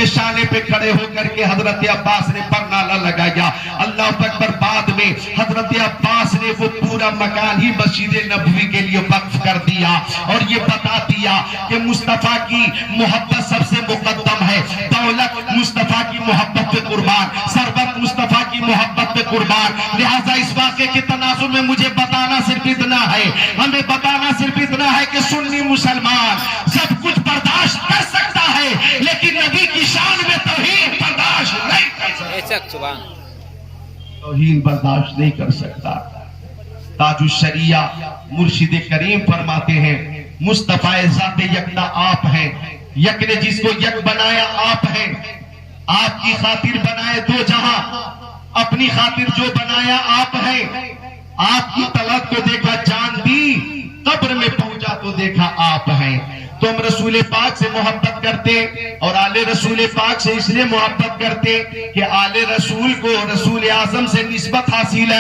کے شانے پہ کھڑے ہو کر کے حضرت عباس نے پرنالہ لگایا، اللہ اکبر۔ بعد میں حضرت عباس نے وہ پورا مکان ہی مسجد نبوی کے لیے وقف کر دیا اور یہ بتا دیا کہ مصطفیٰ کی محبت سب سے مقدم ہے، دولت مصطفیٰ کی محبت پہ قربان، ثروت مصطفیٰ کی محبت پہ قربان۔ لہٰذا اس واقعے کے تناظر میں مجھے بتانا صرف اتنا ہے، ہمیں بتانا صرف اتنا ہے کہ سنی مسلمان سب کچھ برداشت کر سکتا ہے لیکن نبی کی شان میں توہین برداشت نہیں کر سکتا، توہین برداشت نہیں کر سکتا۔ تاج الشریعہ مرشد کریم فرماتے ہیں مصطفیٰ ذات یکتا آپ ہیں، یک نے جس کو یک بنایا آپ ہیں، آپ کی خاطر بنائے دو جہاں، اپنی خاطر جو بنایا آپ ہیں، آپ کی طلب کو دیکھا جان دی، قبر میں پہنچا تو دیکھا آپ ہیں۔ تو ہم رسول پاک سے محبت کرتے اور آل رسول پاک سے اس لیے محبت کرتے کہ آل رسول کو رسول اعظم سے نسبت حاصل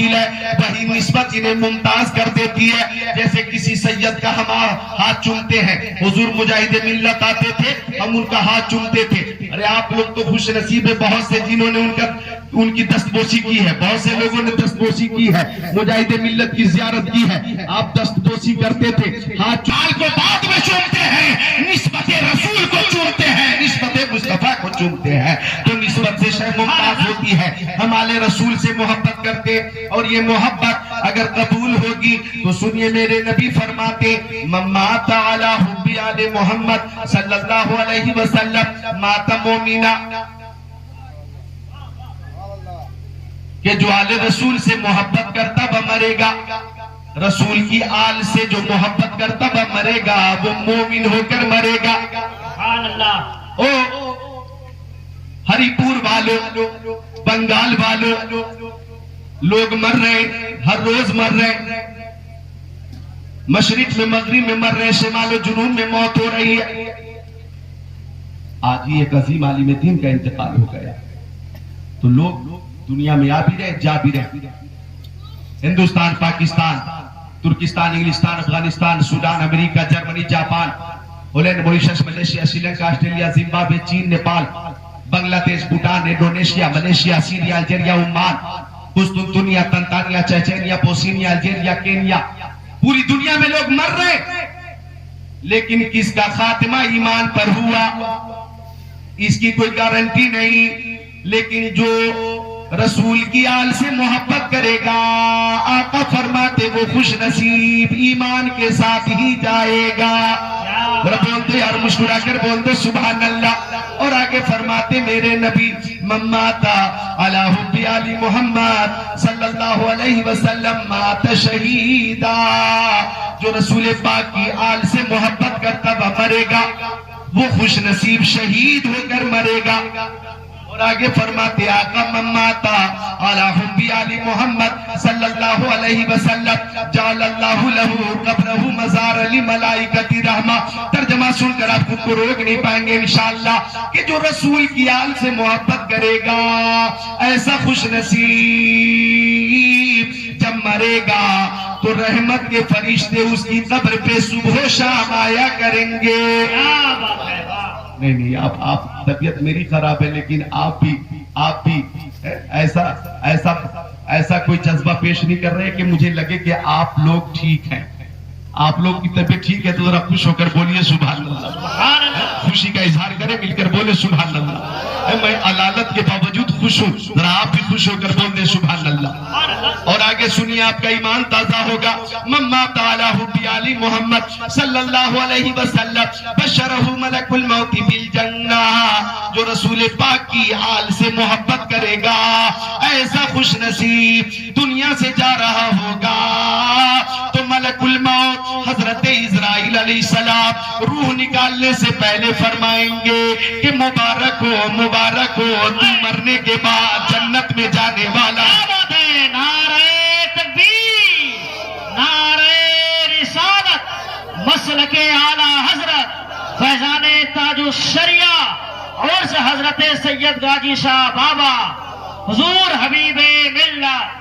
ہے، وہی نسبت انہیں ممتاز کر دیتی ہے۔ جیسے کسی سید کا ہم ہاتھ چومتے ہیں، حضور مجاہد ملت آتے تھے ہم ان کا ہاتھ چومتے تھے، ارے آپ لوگ تو خوش نصیب ہے، بہت سے جنہوں نے ان کی دستبوسی کی ہے، بہت سے لوگوں نے دستبوسی کی ہے، مجاہد ملت کی زیارت کی ہے، آپ دستبوسی کرتے تھے، ہاتھ چال کو بعد میں چومتے ہیں، نسبت رسول کو چومتے ہیں، نسبت مصطفیٰ کو چومتے ہیں، تو نسبت سے شے ممتاز ہوتی ہے۔ ہم آل رسول سے محبت کرتے اور یہ محبت اگر قبول ہوگی تو سنیے میرے نبی فرماتے من مات علی حب آل محمد صلی اللہ علیہ وسلم مات مومنا، کہ جو آل رسول سے محبت کرتا وہ مرے گا، رسول کی آل سے جو محبت کرتا وہ مرے گا، وہ مومن ہو کر مرے گا۔ سبحان اللہ۔ او ہری پور والوں، بنگال والوں، لوگ مر رہے، ہر روز مر رہے، مشرق میں مغرب میں مر رہے، شمال و جنوب میں موت ہو رہی ہے۔ آج ہی ایک عظیم عالم دین کا انتقال ہو گیا تو لوگ دنیا میں آ بھی رہے جا بھی رہے، ہندوستان، پاکستان، ترکستان، انگلستان، افغانستان، سوڈان، امریکہ، Germany, Japan, Holland, Mauritius, Malaysia, Sri Lanka, Australia, Zimbabwe, چین، Nepal, Bangladesh, Bhutan, Indonesia, Malaysia, Syria, Algeria, Oman, قسطنطنیہ، Tanzania, Chechnya, Bosnia, Algeria, Kenya, پوری دنیا میں لوگ مر رہے، لیکن کس کا خاتمہ ایمان پر ہوا اس کی کوئی گارنٹی نہیں۔ لیکن جو رسول کی آل سے محبت کرے گا آقا فرماتے وہ خوش نصیب ایمان کے ساتھ ہی جائے گا۔ بولتے یار مسکرا کر بولتے سبحان اللہ۔ اور آگے فرماتے میرے نبی من مات علی حب آل محمد صلی اللہ علیہ وسلم مات شہیدا، جو رسول پاک کی آل سے محبت کرتا وہ مرے گا، وہ خوش نصیب شہید ہو کر مرے گا۔ اور آگے فرماتے آقا من مات علی حب آل محمد صلی اللہ علیہ وسلم جعل اللہ لہ قبرہ مزار لملائکۃ رحمہ۔ ترجمہ سن کر آپ کو روک نہیں پائیں گے انشاءاللہ کہ جو رسول کی آل سے محبت کرے گا ایسا خوش نصیب جب مرے گا تو رحمت کے فرشتے اس کی قبر پہ صبح و شام آیا کریں گے۔ نہیں آپ طبیعت میری خراب ہے لیکن آپ بھی ایسا کوئی جذبہ پیش نہیں کر رہے کہ مجھے لگے کہ آپ لوگ ٹھیک ہیں۔ آپ لوگ کی طبیعت ٹھیک ہے تو ذرا خوش ہو کر بولیے سبحان اللہ، خوشی کا اظہار کریں، مل کر بولے سبحان اللہ۔ میں علالت کے باوجود خوش ہوں، ذرا آپ بھی خوش ہو کر بول دیں سبحان اللہ۔ اور آگے سنیے آپ کا ایمان تازہ ہوگا۔ من مات علی حب آل محمد صلی اللہ علیہ وسلم بشرہ ملک الموت بالجنہ، جو رسول پاک کی آل سے محبت کرے گا ایسا خوش نصیب دنیا سے جا رہا ہوگا تو ملک الموت حضرت اسرائیل علیہ السلام روح نکالنے سے پہلے فرمائیں گے کہ مبارک ہو تو مرنے کے بعد جنت میں جانے والا۔ نعرہ تکبیر، نعرہ رسالت، مسلک اعلی حضرت فیضان تاج الشریعہ اور سے حضرت سید غازی شاہ بابا حضور حبیب ملت۔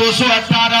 218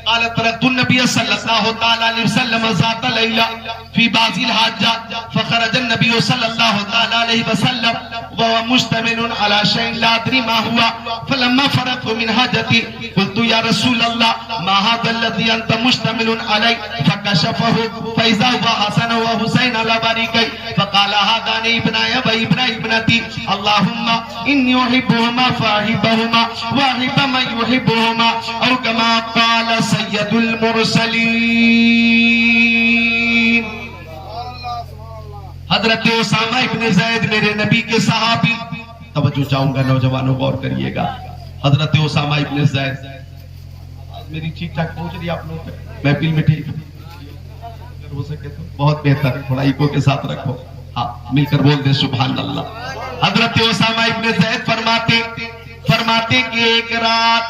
قال تركت النبي صلى الله عليه وسلم ذات ليلة في بعض الحاجات فخرج النبي صلى الله عليه وسلم وهو مشتمل على شيء لا أدري ما هو فلما فرغت من حاجتي قلت يا رسول الله ما هذا الذي أنت مشتمل عليه فكشفه فإذا هو حسن وحسين على باركي فقال هذان ابناي وابن ابنتي اللهم إني أحبهما فأحبهما وأحب من يحبهما أو كما قال سید المرسلین۔ حضرت اسامہ ابن زید میرے نبی کے صحابی، توجہ چاہوں گا نوجوانوں غور کریے گا، حضرت اسامہ ابن زید، میری ٹھیک ٹھاک پہنچ رہی آپ لوگ محفل میں؟ ٹھیک اگر ہو سکے تو بہت بہتر، تھوڑا ایکو کے ساتھ رکھو، ہاں مل کر بول دیں سبحان اللہ۔ حضرت اسامہ ابن زید فرماتے کہ ایک رات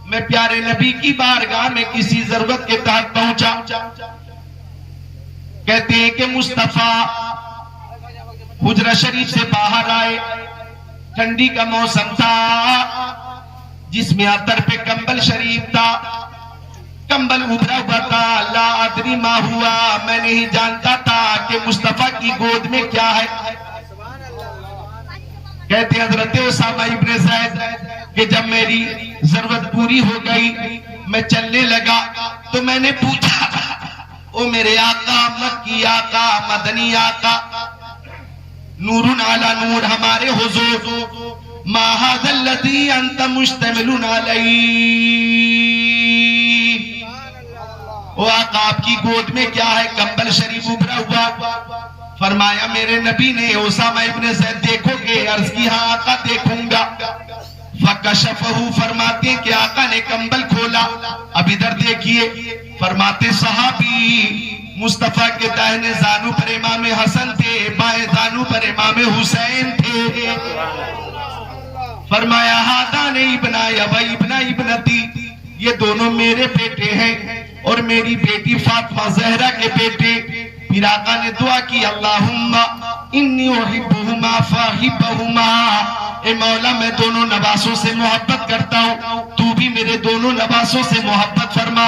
میں پیارے نبی کی بارگاہ میں کسی ضرورت کے تحت پہنچا، کہتے ہیں کہ مصطفیٰ حجرہ شریف سے باہر آئے، ٹھنڈی کا موسم تھا، جس میں عطر پہ کمبل شریف تھا، کمبل ابھرا ہوا تھا، لا ادری ما ہوا، میں نہیں جانتا تھا کہ مصطفیٰ کی گود میں کیا ہے۔ کہتے ہیں حضرت اسامہ ابن زید کہ جب میری ضرورت پوری ہو گئی میں چلنے لگا تو میں نے پوچھا، او میرے آقا، مکی آقا، مدنی آقا، نور علی نور ہمارے حضور، ما ھذا الذی انت مشتمل علیہ، او آقا آپ کی گود میں کیا ہے؟ کمبل شریف ابھرا ہوا۔ فرمایا میرے نبی نے اسامہ ابن زید دیکھو گے؟ عرض کی ہاں آقا دیکھوں گا۔ فکشفہ فرماتے ہیں کہ آقا نے کمبل کھولا، اب ادھر دیکھیے، فرماتے صحابی مصطفیٰ کے داہنے زانو پر امام حسن تھے، بائیں زانو پر امام حسین تھے۔ فرمایا ہادان ابنایا و ابن ابنتی، یہ دونوں میرے بیٹے ہیں اور میری بیٹی فاطمہ زہرا کے بیٹے۔ پھر آقا نے دعا کی، اللہم انی احبہما فاحبہما، اے مولا میں دونوں نواسوں سے محبت کرتا ہوں، تو بھی میرے دونوں نواسوں سے محبت فرما،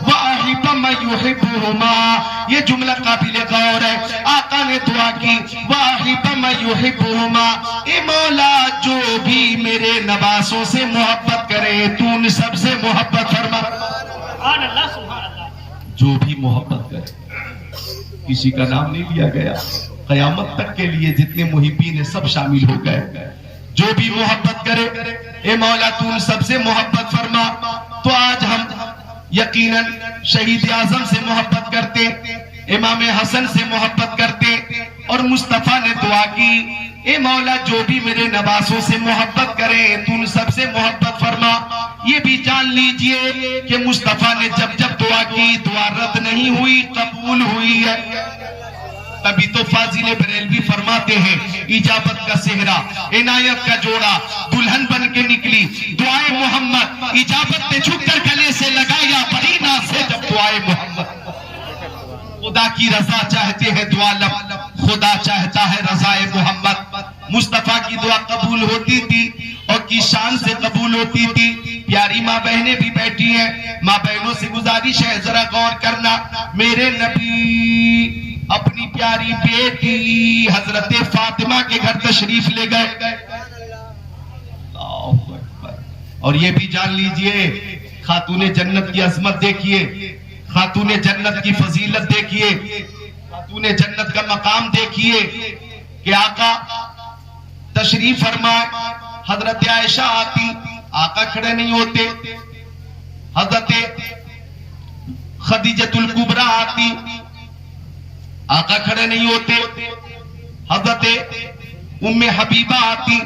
وَأَحِبَ مَن يُحِبُّهُمَا، یہ جملہ قابل غور ہے۔ آقا نے دعا کی، وَأَحِبَ مَن يُحِبُّهُمَا، اے مولا جو بھی میرے نواسوں سے محبت کرے تو ان سب سے محبت فرما۔ سبحان اللہ سبحان اللہ۔ جو بھی محبت کرے، کسی کا نام نہیں لیا گیا، قیامت تک کے لیے جتنے محبین ہیں سب شامل ہو گئے۔ جو بھی محبت کرے اے مولا تو ان سب سے محبت فرما۔ تو آج ہم یقیناً شہید اعظم سے محبت کرتے، امام حسن سے محبت کرتے، اور مصطفیٰ نے دعا کی، اے مولا جو بھی میرے نواسوں سے محبت کرے تو ان سب سے محبت فرما۔ یہ بھی جان لیجئے کہ مصطفیٰ نے جب جب دعا کی، دعا رد نہیں ہوئی، قبول ہوئی ہے۔ تبھی تو فاضل بریلوی فرماتے ہیں، اجابت کا صحرا، عنایت کا جوڑا، دلہن بن کے نکلی دعائے محمد، اجابت نے جھک کر گلے سے لگایا بڑی ناز سے جب دعائے محمد۔ خدا کی رضا چاہتے ہیں دعا لب، خدا چاہتا ہے رضائے محمد۔ مصطفیٰ کی دعا قبول ہوتی تھی اور کی شان سے قبول ہوتی تھی. پیاری ماں بہنیں بھی بیٹھی ہیں, ماں بہنوں سے گزارش ہے ذرا غور کرنا. میرے نبی اپنی پیاری بیٹی حضرت فاطمہ کے گھر تشریف لے گئے. اور یہ بھی جان لیجئے, خاتون جنت کی عظمت دیکھیے, خاتون جنت کی فضیلت دیکھیے, خاتون جنت کا مقام دیکھیے کہ آقا تشریف فرمائے. حضرت عائشہ آتی, آقا کھڑے نہیں ہوتے. حضرت خدیجۃ الکبریٰ آتی, آقا کھڑے نہیں ہوتے. حضرت ام حبیبہ آتی,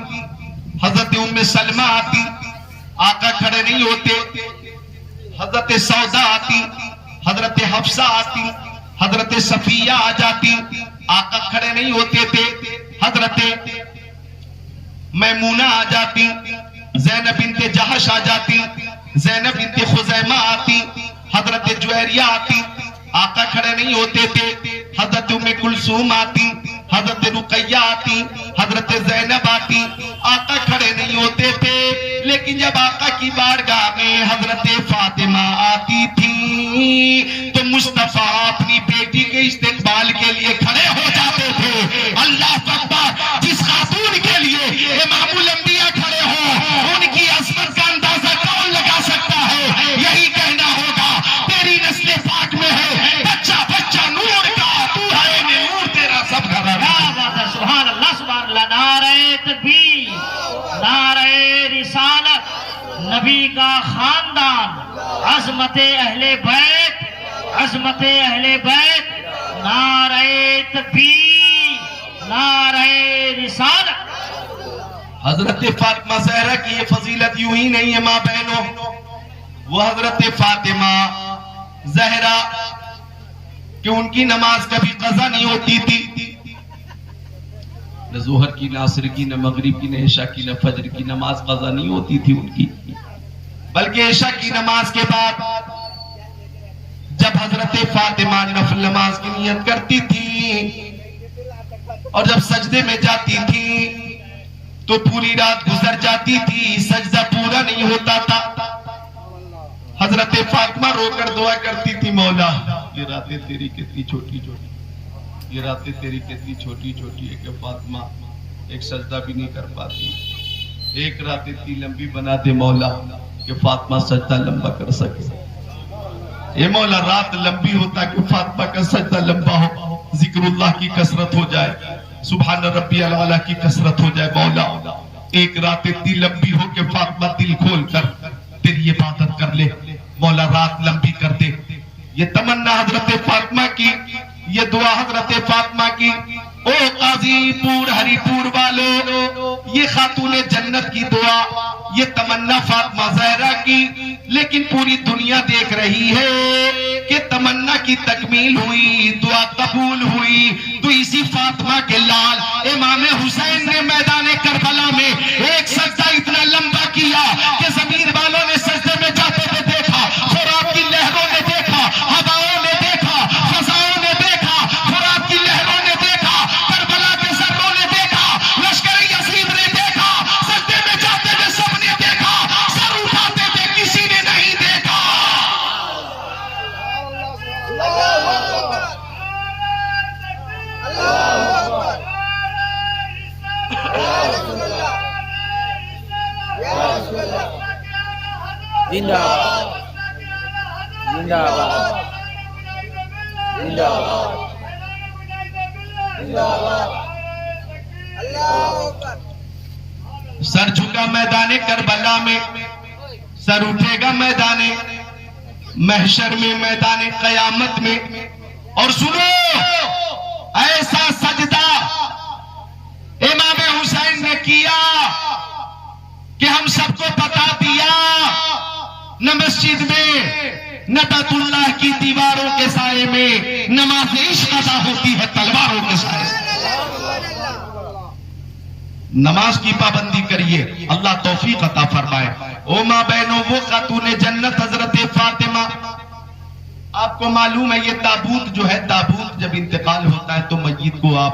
حضرت ام سلمہ آتی, آقا کھڑے نہیں ہوتے. حضرت سودا آتی, حضرت حفصہ آتی, حضرت صفیہ آ جاتی, آقا کھڑے نہیں ہوتے تھے. حضرت میمونہ آ جاتی, زینب بنت جہش آ جاتی, زینب بنت خزیمہ آتی, حضرت جویریہ آتی, آقا کھڑے نہیں ہوتے تھے. حضرت ام کلثوم آتی, حضرت رقیہ آتی, حضرت زینب آتی, آقا کھڑے نہیں ہوتے تھے. لیکن جب آقا کی بارگاہ میں حضرت فاطمہ آتی تھی تو مصطفیٰ اپنی بیٹی کے استقبال کے لیے کھڑے ہو جاتے تھے. اللہ اکبر, جس خاتون کے لیے امام الانبیاء کھڑے ہوں ان کی عظمت کا اندازہ کون لگا سکتا ہے؟ یہی کہنا ہوگا تیری نسل پاک میں ہے بچہ بچہ نور کا, تو ہے نور تیرا سب گھر. کیا بات ہے, سبحان اللہ سبحان اللہ. نعرہ تکبیر, نعرہ رسالت, نبی کا خاندان, عظمت اہل بیت, عظمت اہل بیت. نعرہ تکبیر, نعرہ رسالت. حضرت فاطمہ زہرا کی یہ فضیلت یوں ہی نہیں ہے ماں بہنوں. وہ حضرت فاطمہ زہرا کہ ان کی نماز کبھی قضا نہیں ہوتی تھی. نہ ظہر کی, نہ عصر کی, نہ مغرب کی, نہ عشاء کی, نہ فجر کی نماز قضا نہیں ہوتی تھی ان کی. بلکہ عشاء کی نماز کے بعد جب حضرت فاطمہ نفل نماز کی نیت کرتی تھی اور جب سجدے میں جاتی تھی تو پوری رات گزر جاتی تھی, سجدہ پورا نہیں ہوتا تھا. حضرت فاطمہ رو کر دعا کرتی تھی, مولا یہ راتیں تیری کتنی چھوٹی چھوٹی, یہ راتیں تیری کتنی چھوٹی چھوٹی ہے کہ فاطمہ ایک سجدہ بھی نہیں کر پاتی. ایک رات اتنی لمبی بنا دے مولا کہ فاطمہ سجدہ لمبا کر سکے. اے مولا رات لمبی ہوتا کہ فاطمہ کا سجدہ لمبا ہو, ذکر اللہ کی کثرت ہو جائے, سبحان ربی الاعلیٰ کی کثرت ہو جائے. مولا ایک رات اتنی لمبی ہو کہ فاطمہ دل کھول کر تیری عبادت کر لے, مولا رات لمبی کر دے. یہ تمنا حضرت فاطمہ کی, یہ دعا حضرت فاطمہ کی. او قاضی پور ہری پور والو, یہ خاتون جنت کی دعا, یہ تمنا فاطمہ زہرا کی. لیکن پوری دنیا دیکھ رہی ہے کہ تمنا کی تکمیل ہوئی, دعا قبول ہوئی. تو اسی فاطمہ کے لال امام حسین نے میدان کربلا میں ایک سجدہ اتنا لمبا کیا کہ زمین والوں نے سجدے میں جاتے ہوئے دیکھا, خوراب کی لہروں نے دیکھا, ہواؤں نے دیکھا, فضاؤں نے دیکھا, خوراب کی لہروں نے دیکھا, کربلا کے ذروں نے دیکھا, لشکر یزید نے دیکھا, سجدے میں جاتے ہوئے سب نے دیکھا, سر اٹھاتے تھے کسی نے نہیں دیکھا. زندہ باد, زندہ باد, زندہ باد, زندہ باد. سر جھکا میدان کربلا میں, سر اٹھے گا میدان محشر میں, میدان قیامت میں. اور سنو, ایسا سجدہ امام حسین نے کیا کہ ہم سب کو بتا دیا, نہ مسجد میں نہ بیت اللہ کی دیواروں کے سائے میں نماز عشق ادا ہوتی ہے تلواروں کے سائے میں. نماز کی پابندی کریے, اللہ توفیق عطا فرمائے. او ماں بہنوں, وہ خاتون جنت حضرت فاطمہ, آپ کو معلوم ہے یہ تابوت جو ہے, تابوت جب انتقال ہوتا ہے تو میت کو آپ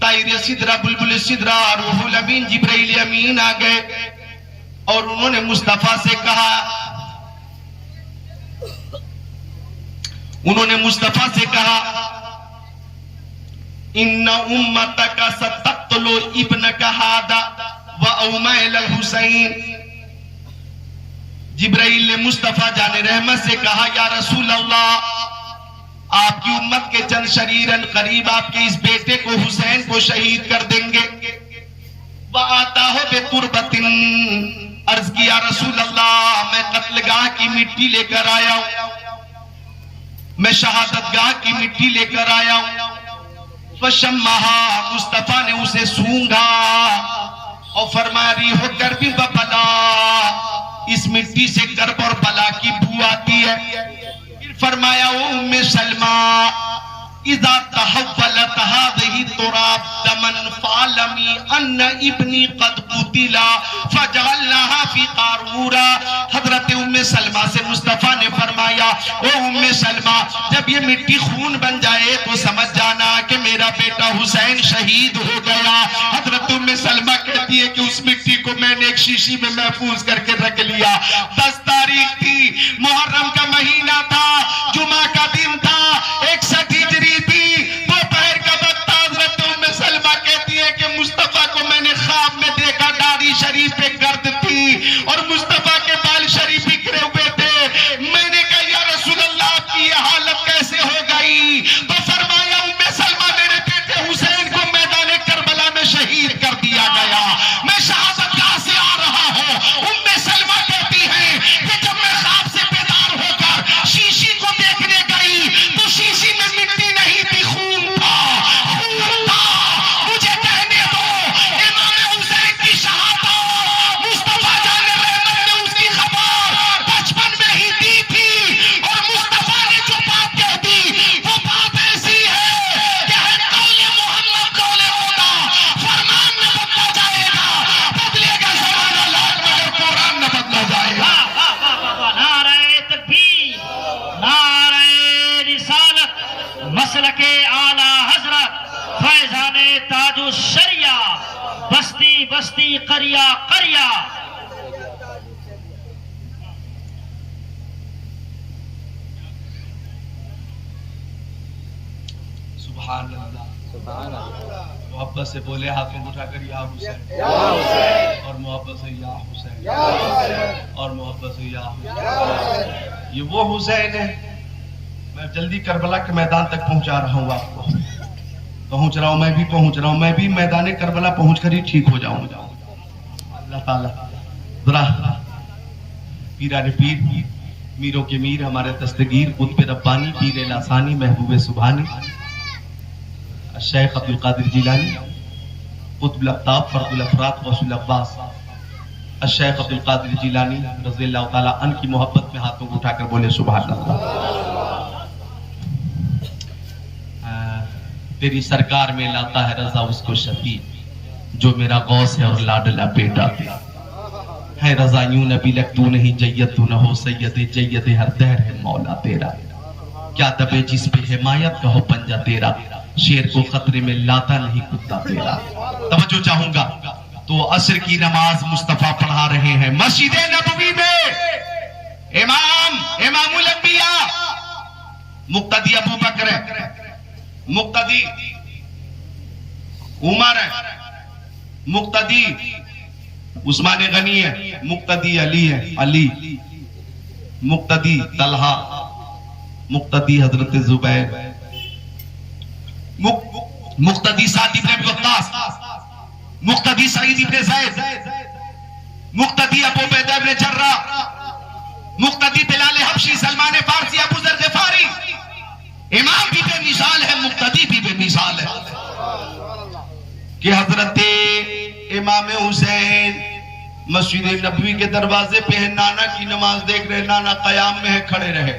طائر سدرہ بلبل سدرہ روح الامین جبرائیل امین آ گئے اور انہوں نے مصطفیٰ سے کہا، ان امتک ستقتل ابنک ھذا واومأ الی الحسین۔ جبرائیل نے مصطفیٰ جان رحمت سے کہا، یا رسول اللہ، آپ کی امت کے چند شریرن قریب آپ کے اس بیٹے کو حسین کو شہید کر دیں گے۔ وَآتَاهُ بِتُرْبَةٍ، عرض کیا رسول اللہ میں قتل گاہ کی مٹی لے کر آیا ہوں، میں شہادت گاہ کی مٹی لے کر آیا ہوں۔ فَشَمَّهَا، مصطفیٰ نے اسے سونگھا اور فرمایا ریح کرب و بلا، اس مٹی سے کرب اور بلا کی بو آتی ہے۔ پھر فرمایا ام سلمہ اذا تحولت هذه التراب دما فعلمی ان ابنی قد قتلا فجعلناها فی قارورا۔ حضرت ام سلمہ سے مصطفیٰ نے فرمایا، او ام سلمہ جب یہ مٹی خون بن جائے تو سمجھ جانا کہ میرا بیٹا حسین شہید ہو گیا۔ حضرت ام سلمہ کہتی ہے کہ اس مٹی کو میں نے ایک شیشی میں محفوظ کر کے رکھ لیا۔ 10 تاریخ تھی، محرم کا مہینہ تھا، جمعہ کا دن تھا، 61 ہجری تھی، دوپہر کا وقت تھا۔ حضرت ام سلمہ کہتی ہے کہ مصطفیٰ کو میں نے خواب میں دیکھا، داڑھی شریف پہ گرد تھی اور مصطفیٰ کے بال شریف بکھرے ہوئے تھے۔ میں نے کہا یا رسول اللہ آپ کی یہ حالت کیسے ہو گئی؟ تو فرمایا ام سلمہ میرے بیٹے حسین کو میدان کربلا میں شہید کر دیا گیا، میں شہادت گاہ سے آ رہا ہوں۔ ام سلمہ کہتی ہے کہ جب میں خواب سے بیدار ہو کر شیشی کو دیکھنے گئی تو شیشی میں مٹی نہیں تھی، خون تھا، خون تھا۔ مجھے کہنے دو امام حسین کی شہادت مصطفیٰ جان رحمت نے اس کی خبر بچپن میں ہی دی تھی، اور مصطفیٰ نے جو بات کہہ دی وہ بات ایسی ہے کہ ہے قول محمد قول خدا، فرمان نہ بدلا جائے گا، بدلے گا زمانہ لاکھ مگر قرآن نہ بدلا جائے گا۔ نعرہ تکبیر، نعرہ رسالت، مسلک اعلی حضرت فیضان تاج الشریعہ، بستی بستی قریہ قریہ۔ سبحان اللہ، سبحان اللہ، محبت سے بولے ہاتھوں اٹھا کر یا حسین، یا حسین، اور محبت سے یا حسین، یا حسین، اور محبت سے یا یا حسین۔ حسین۔ یہ وہ حسین ہے، میں جلدی کربلا کے میدان تک پہنچا رہا ہوں، آپ کو پہنچ رہا ہوں، میں بھی پہنچ رہا ہوں، میں بھی میدان کربلا پہنچ کر ہی ٹھیک ہو جاؤں گا۔ اللہ تعالیٰ ذرا پیران پیر، میروں کے میر، ہمارے دستگیر، قطب ربانی، پیر لاسانی، محبوب سبحانی، الشیخ عبدالقادر جیلانی، قطب الاقطاب، فرد الافراد، غوث العباس، الشیخ عبدالقادر جیلانی رضی اللہ تعالیٰ عنہ کی محبت میں ہاتھوں کو اٹھا کر بولے سبحان اللہ۔ تیری سرکار میں لاتا ہے رضا اس کو شفیع، جو میرا غوث ہے اور لاڈلا بیٹا ہے رضا یوں نبی لک تو نہیں جید تو نہ ہو سید جید ہر دہر ہے مولا تیرا، کیا دبے جس پہ حمایت کا ہو پنجہ تیرا، شیر کو خطرے میں لاتا نہیں کتا تیرا۔ توجہ چاہوں گا تو عصر کی نماز مصطفیٰ پڑھا رہے ہیں مسجد نبوی میں، امام الانبیاء مقتدی ابو بکر ہے، مقتدی عمر ہے، مقتدی عثمان غنی ہے، مقتدی علی ہے، علی مقتدی طلحہ، مقتدی حضرت زبیر، مقتدی سعد ابن ابی وقاص، مقتدی سعید ابن زید، مقتدی ابو عبیدہ ابن جراح، مقتدی بلال حبشی، سلمان فارسی، ابو ذر غفاری۔ امام بھی بے مثال ہے، مقتدی بھی بے مثال ہے کہ حضرت امام حسین مسجد نبوی کے دروازے پہ ہے، نانا کی نماز دیکھ رہے، نانا قیام میں ہے، کھڑے رہے،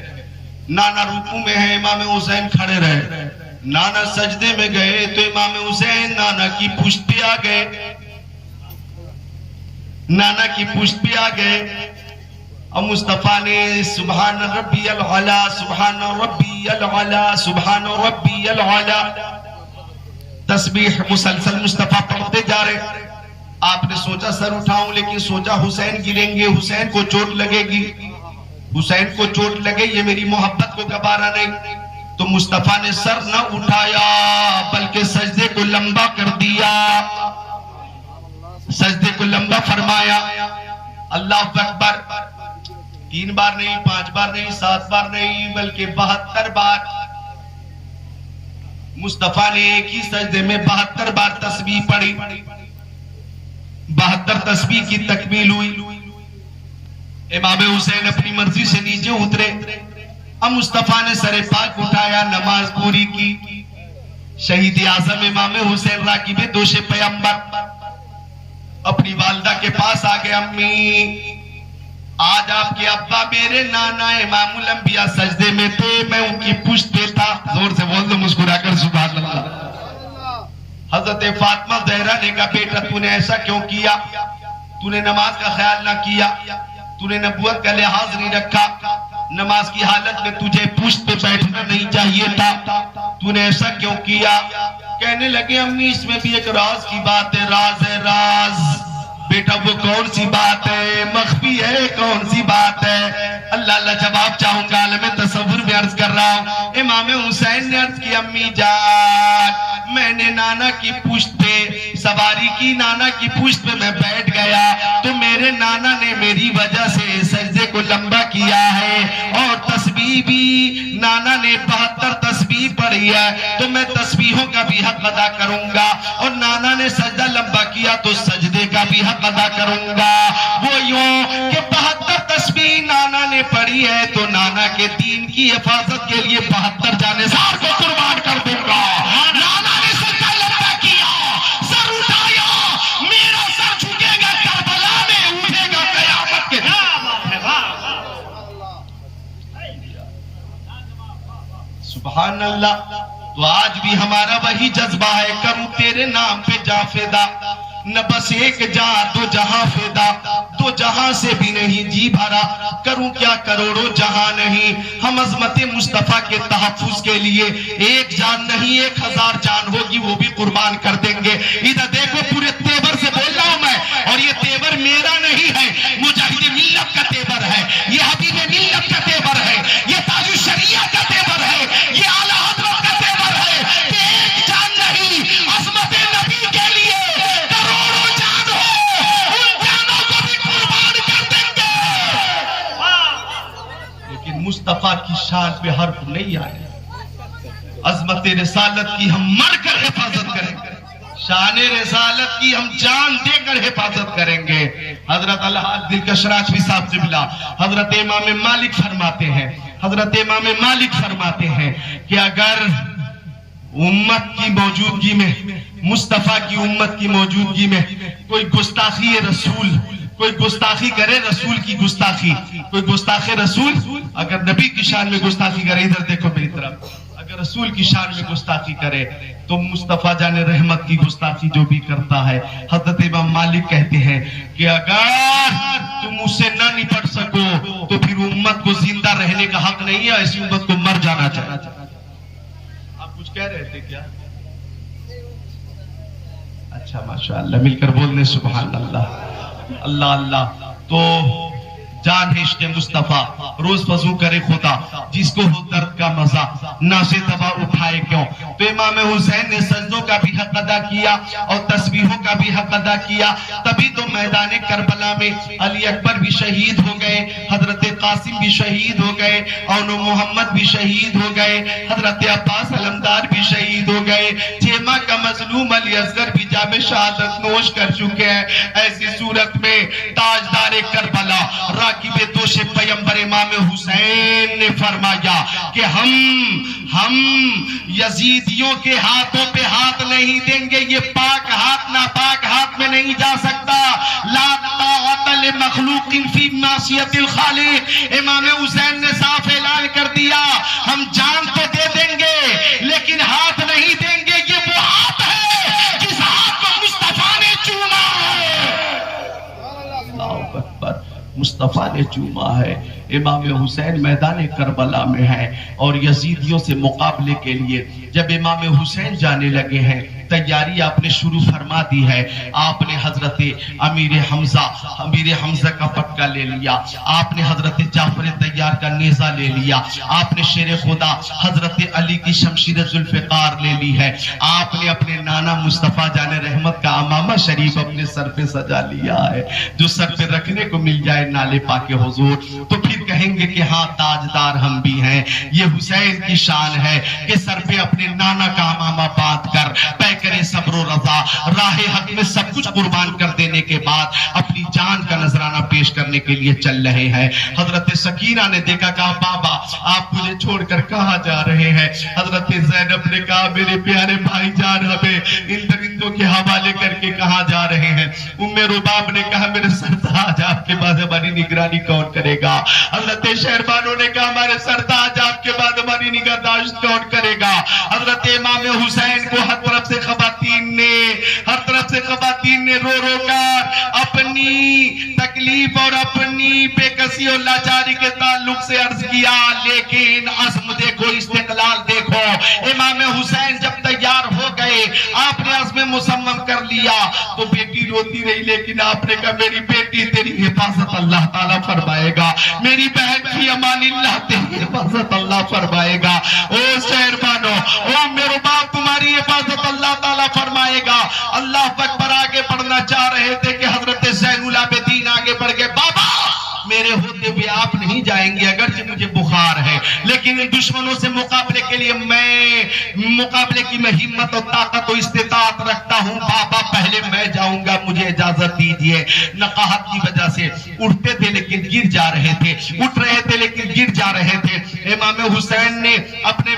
نانا رکوع میں ہے، امام حسین کھڑے رہے، نانا سجدے میں گئے تو امام حسین نانا کی پشت پہ آ گئے، نانا کی پشت پہ آ گئے، اور مصطفیٰ نے سبحان ربی العلا، سبحان ربی العلا، سبحان ربی العلا، تسبیح مسلسل مصطفیٰ پڑھتے جا رہے. آپ نے سوچا سر اٹھاؤں، لیکن سوچا حسین گریں گے، حسین کو چوٹ لگے گی، حسین کو چوٹ لگے، یہ میری محبت کو گوارا نہیں. تو مصطفیٰ نے سر نہ اٹھایا بلکہ سجدے کو لمبا کر دیا، سجدے کو لمبا فرمایا. اللہ اکبر. 3 بار نہیں، 5 بار نہیں، 7 بار نہیں، بلکہ 72 بار مصطفیٰ نے ایک ہی سجدے میں 72 بار تسبیح پڑھی. 72 تسبیح کی تکمیل ہوئی. امام حسین اپنی مرضی سے نیچے اترے. اب مصطفیٰ نے سر پاک اٹھایا، نماز پوری کی. شہید اعظم امام حسین راکب دوش پیغمبر اپنی والدہ کے پاس آ گئے. امی، آج آپ کے ابا میرے نانا امام الانبیاء سجدے میں تھے، میں ان کی پشت پہ تھا. زور سے بول دو مسکرا کر سبحان اللہ. حضرت فاطمہ زہرا نے کہا بیٹا تو نے ایسا کیوں کیا؟ تو نے نماز کا خیال نہ کیا، تو نے نبوت کا لحاظ نہیں رکھا، نماز کی حالت میں تجھے پشت پہ بیٹھنا نہیں چاہیے تھا، تو نے ایسا کیوں کیا؟ کہنے لگے امی اس میں بھی ایک راز کی بات ہے. راز ہے راز. بیٹا وہ کون سی بات ہے؟ مخفی ہے. کون سی بات ہے؟ اللہ جواب چاہوں گا، عالم تصور میں عرض کر رہا ہوں. امام حسین نے عرض کی امی جان میں نے نانا کی پشت پہ سواری کی، نانا کی پشت پہ میں بیٹھ گیا تو میرے نانا نے میری وجہ سے سجدے کو لمبا کیا ہے، اور تسبیح بھی نانا نے 72 تسبیح پڑھی ہے تو میں تسبیحوں کا بھی حق ادا کروں گا، اور نانا نے سجدہ لمبا کیا تو سجدے کا بھی حق ادا کروں گا. وہ یوں کہ 72 تسبیح نانا نے پڑھی ہے تو نانا کے دین کی حفاظت کے لیے 72 جانثار کو قربان کر دوں گا. نانا نے سجدہ لمبا کیا، سر اٹھایا، میرا سر جھکے گا کربلا میں، اٹھے گا قیامت کے دن. سبحان اللہ. تو آج بھی ہمارا وہی جذبہ ہے، کروں تیرے نام پہ جاں فدا، نہ بس ایک جہاں دو جہاں فدا، دو جہاں سے بھی نہیں جی بھرا، کروں کیا کروڑوں جہاں نہیں. ہم عظمت مصطفیٰ کے تحفظ کے لیے ایک جان نہیں 1000 جان ہوگی وہ بھی قربان کر دیں گے. ادھر دیکھو پورے تیور سے بول رہا ہوں میں، اور یہ تیور میرا نہیں ہے، مجاہد ملت کا تیور ہے، یہ حبیب ملت کا تیور ہے، یہ تاج الشریعہ کا تیور ہے، یہ اعلیٰ حضرت کا تیور ہے کہ ایک جان نہیں، عظمت نبی کے لیے کروڑوں جان ہو، ان جانوں کو بھی قربان کر دیں گے. لیکن مصطفیٰ کی شان پہ حرف نہیں آئے. عظمت رسالت کی ہم مر کر حفاظت کریں گے، شان رسالت کی ہم جان دے کر حفاظت کریں گے. حضرت الحاج دلکش راجوی صاحب قبلہ حضرت امام مالک فرماتے ہیں، حضرت امام مالک فرماتے ہیں کہ اگر امت کی موجودگی میں، مصطفیٰ کی امت کی موجودگی میں کوئی گستاخی رسول، کوئی گستاخی کرے رسول کی گستاخی، کوئی گستاخ رسول اگر نبی کی شان میں گستاخی کرے، ادھر دیکھو میری طرف، اگر رسول کی شان میں گستاخی کرے تو مصطفیٰ جان رحمت کی گستاخی جو بھی کرتا ہے. حضرت امام مالک کہتے ہیں کہ اگر تم اس سے نہ نپٹ سکو تو پھر امت کو زندہ رہنے کا حق نہیں ہے، ایسی امت کو مر جانا چاہیے. آپ کچھ کہہ رہے تھے کیا؟ اچھا ماشاءاللہ، مل کر بولنے سبحان اللہ. اللہ اللہ. تو جان ہے عشق مصطفیٰ، روز فضو کرے خدا، جس کو ہو درد کا مزہ، ناز تباہ اٹھائے کیوں. تو امام حسین نے سجدوں کا بھی حق ادا کیا اور تسبیحوں کا بھی حق ادا کیا. تبھی تو میدان کربلا میں علی اکبر بھی شہید ہو گئے، حضرت قاسم بھی شہید ہو گئے، اون محمد بھی شہید ہو گئے، حضرت عباس علمدار بھی شہید ہو گئے، چیما کا مظلوم علی اصغر بھی جام شہادت نوش کر چکے ہیں. ایسی صورت میں تاجدار کربلا راکب دوش پیغمبر امام حسین نے فرمایا کہ ہم یزیدیوں کے ہاتھوں پہ ہاتھ نہیں دیں گے. یہ پاک ہاتھ ناپاک ہاتھ میں نہیں جا سکتا. لا طاعت لمخلوق فی معصیت الخالق. امام حسین نے صاف اعلان کر دیا ہم جان تو دے دیں گے لیکن ہاتھ نہیں دیں گے. یہ وہ ہاتھ ہے جس ہاتھ کو مصطفیٰ نے چوما ہے. اللہ اکبر. مصطفیٰ نے چوما ہے. امام حسین میدان کربلا میں ہے اور یزیدیوں سے مقابلے کے لیے جب امام حسین جانے لگے ہیں تیاری آپ نے شروع فرما دی ہے. آپ نے حضرت امیر حمزہ کا پٹکا لے لیا, آپ نے حضرت جعفر طیار کا نیزہ لے لیا, آپ نے شیر خدا حضرت علی کی شمشیر ذوالفقار لے لی ہے, آپ نے اپنے نانا مصطفیٰ جان رحمت کا امامہ شریف اپنے سر پہ سجا لیا ہے, جو سر پہ رکھنے کو مل جائے نالے پاک حضور تو پھر کہیں گے کہ ہاں تاجدار ہم بھی ہیں. یہ حسین کی شان ہے کہ سر پہ اپنے نانا کا امامہ باندھ کر پیکر صبر و رضا راہ حق میں سب کچھ قربان کر دینے کے بعد اپنی جان کا نذرانہ پیش کرنے کے لیے چل رہے ہیں. حضرت سکینہ نے دیکھا, کہا بابا آپ مجھے چھوڑ کر کہاں جا رہے ہیں؟ حضرت زینب نے کہا میرے پیارے بھائی جان ہمیں ان درندوں کے حوالے کر کے کہاں جا رہے ہیں؟ ام رباب نے کہا میرے سرتاج آپ کے بعد ہماری نگرانی کون کرے گا؟ حضرت شہربانو نے کہا ہمارے سرتاج آپ کے بعد ہماری نگہداشت کون کرے گا؟ حضرت امام حسین کو ہر طرف سے خواتین نے رو رو کر اپنی تکلیف اور اپنی بے کسی اور لاچاری کے تعلق سے عرض کیا, لیکن عزم دیکھو, استقلال دیکھو. امام حسین جب تیار ہو گئے, آپ نے عزم مصمم کر لیا تو بیٹی روتی رہی, لیکن آپ نے کہا میری بیٹی تیری حفاظت اللہ تعالیٰ فرمائے گا, میری بہن کی امان اللہ تیری حفاظت اللہ فرمائے گا. او شہربانو, او میرے باپ تمہاری حفاظت اللہ تعالیٰ فرمائے گا. اللہ اکبر. آگے بڑھنا چاہ رہے تھے کہ حضرت زین العابدین آگے بڑھ گئے, بابا میرے ہوتے ہوئے آپ نہیں جائیں گے, اگرچہ مجھے بخار ہے لیکن دشمنوں سے مقابلے کے لیے مقابلے کی میں ہمت اور طاقت و استطاعت رکھتا ہوں. بابا پہلے میں جاؤں گا, مجھے اجازت دیجیے. نقاہت کی وجہ سے اٹھتے تھے لیکن گر جا رہے تھے, اٹھ رہے تھے لیکن گر جا رہے تھے. امام حسین نے اپنے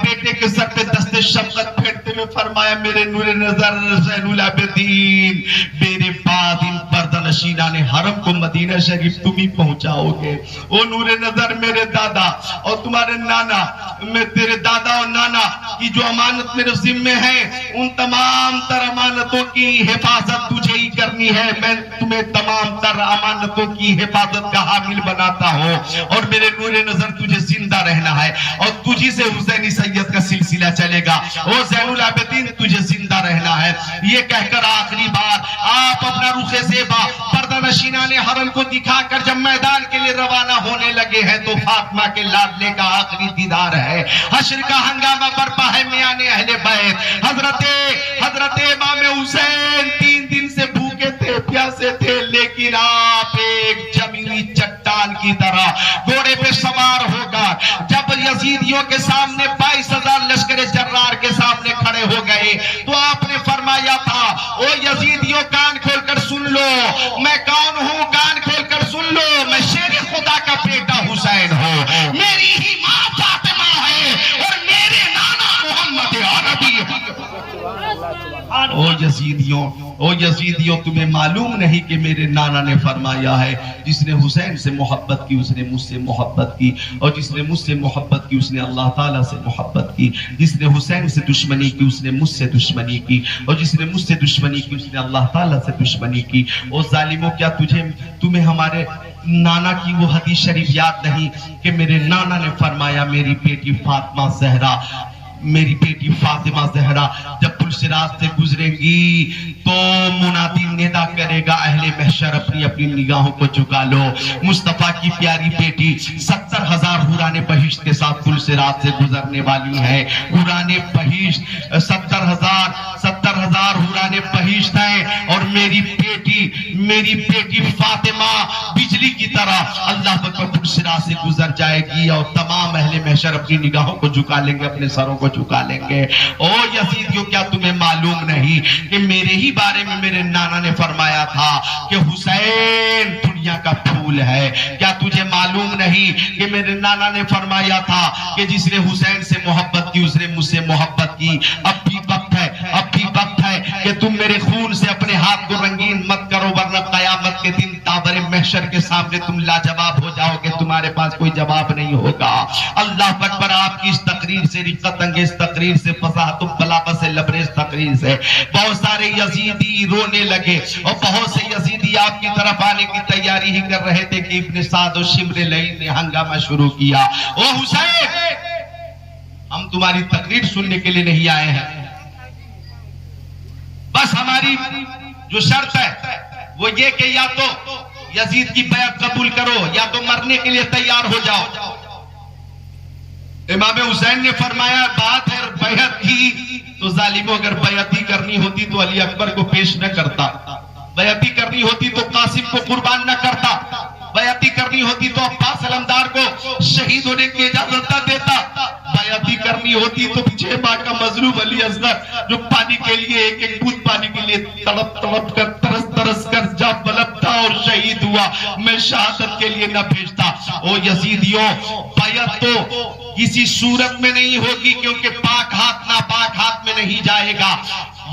بیٹے کے سر پہ دست شفقت پھیرتے ہوئے فرمایا میرے نور نظر زین العابدین, میرے بعد ان پردہ نشینان حرم کو مدینہ شریف تم ہی پہنچاؤ گے. او نور نظر, میرے دادا اور تمہارے نانا, میں تیرے دادا اور نانا کی جو امانت میرے ذمہ ہے ان تمام تر امانتوں کی حفاظت تجھے ہی کرنی ہے. میں تمہیں تمام تر امانتوں کی حفاظت کا حامل بناتا ہوں اور میرے نور نظر تجھے زندہ رہنا ہے اور تجھی سے حسینی سید کا سلسلہ چلے گا. او زین العابدین تجھے زندہ رہنا ہے. یہ کہہ کر آخری بار آپ اپنا رخ زیبا پردہ نشینان حرم کو دکھا کر جب میدان کے لیے روانہ ہونے لگے ہیں تو فاطمہ کے لاڈلے کا آخری دیدار ہے. حشر کا ہنگامہ برپا ہے میان اہل بیت. حضرت امام حسین 3 دن سے بھوکے تھے, پیاسے تھے, لیکن آپ ایک جمیلی چٹان کی طرح گھوڑے پہ سوار ہو کر جب یزیدیوں کے سامنے 22,000 لشکر جرار کے سامنے کھڑے ہو گئے تو آپ نے فرمایا تھا او یزیدیوں کان کھول کر سن لو, میں کون ہوں, کان کھول کر سن لو, میں شیر خدا کا بیٹا حسین ہوں, میری ہی ماں فاطمہ ہے اور میرے نانا محمد عربی ہے. او یزیدیوں تمہیں معلوم نہیں کہ میرے نانا نے فرمایا ہے جس نے حسین سے محبت کی اس نے مجھ سے محبت کی, اور جس نے مجھ سے محبت کی اس نے اللہ تعالیٰ سے محبت کی, جس نے حسین سے دشمنی کی اس نے مجھ سے دشمنی کی, اور جس نے مجھ سے دشمنی کی اس نے اللہ تعالیٰ سے دشمنی کی. او ظالموں, کیا تمہیں ہمارے نانا کی وہ حدیث شریف یاد نہیں کہ میرے نانا نے فرمایا میری بیٹی فاطمہ زہرا جب پل صراط سے گزریں گی تو منادی ندا کرے گا اہل محشر اپنی اپنی نگاہوں کو جھکا لو, مصطفیٰ کی پیاری بیٹی 70,000 حوران بہشت کے ساتھ پل صراط سے گزرنے والی ہے. حوران بہشت 70,000 حوران بہشت ہیں اور میری بیٹی فاطمہ بجلی کی طرح اللہ پر پل صراط سے گزر جائے گی اور تمام اہل محشر اپنی نگاہوں کو جھکا لیں گے, اپنے سروں کو جھکا لیں گے. او یزیدیوں, کیا تمہیں معلوم نہیں کہ میرے ہی بارے میں میرے نانا نے فرمایا تھا کہ حسین دنیا کا پھول ہے؟ کیا تجھے معلوم نہیں کہ میرے نانا نے فرمایا تھا کہ جس نے حسین سے محبت کی اس نے مجھ سے محبت کی. اب بھی وقت ہے کہ تم میرے خون سے اپنے ہاتھ کو رنگین مت کرو ورنہ قیامت کے دن تابر محشر کے سامنے تم لاجواب ہو جاؤ گے, تمہارے پاس کوئی جواب نہیں ہوگا. اللہ اکبر. آپ کی اس تقریر سے, رقت انگیز تقریر سے, فصاحت و بلاغت سے لبریز تقریر سے بہت سارے یزیدی رونے لگے اور بہت سے یزیدی آپ کی طرف آنے کی تیاری ہی کر رہے تھے کہ ابن سعد و شمر لعین نے ہنگامہ شروع کیا. او حسین, ہم تمہاری تقریر سننے کے لیے نہیں آئے ہیں, بس ہماری جو شرط ہے وہ یہ کہ یا تو یزید کی بیعت قبول کرو یا تو مرنے کے لیے تیار ہو جاؤ. امام حسین نے فرمایا بات ہے بیعت کی تو ظالموں اگر بیعت ہی کرنی ہوتی تو علی اکبر کو پیش نہ کرتا, بیعت ہی کرنی ہوتی تو قاسم کو قربان نہ کرتا, بیعت ہی کرنی ہوتی تو عباس علمدار کو شہید ہونے کی اجازت نہ دیتا, بیعت ہی کرنی ہوتی تو پیچھے ماں کا مظلوم علی اصغر جو پانی کے لیے ایک ایک بوند پانی کے لیے تڑپ تڑپ کر ترس ترس کر جا بلب تھا اور شہید ہوا, میں شہادت کے لیے نہ بھیجتا. او یزیدیوں, بیعت تو کسی صورت میں نہیں ہوگی کیونکہ پاک ہاتھ ناپاک ہاتھ میں نہیں جائے گا.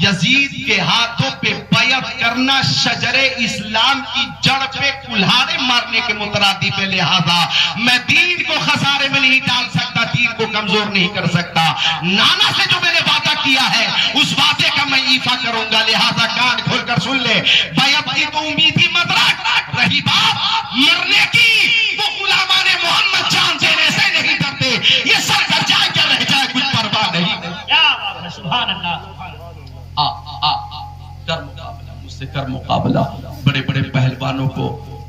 یزید کے ہاتھوں پہ بیعت کرنا شجر اسلام کی جڑ پہ کلہاڑے مارنے کے مترادف ہے. لہذا میں دین کو خسارے میں نہیں ڈال سکتا, دین کو کمزور نہیں کر سکتا. نانا سے جو میں نے وعدہ کیا ہے اس وعدے کا میں ایفا کروں گا. لہذا کان کھول کر سن لے, بیعت کی تو امید ہی مت رکھ, رہی بات مرنے کی وہ غلامان محمد جان دینے سے نہیں ڈرتے. یہ سر کر جائے کیا رہ جائے کچھ پرواہ نہیں. کیا بات ہے, سبحان اللہ. کر مقابلہ, مجھ سے کر مقابلہ. بڑے بڑے پہلوانوں کو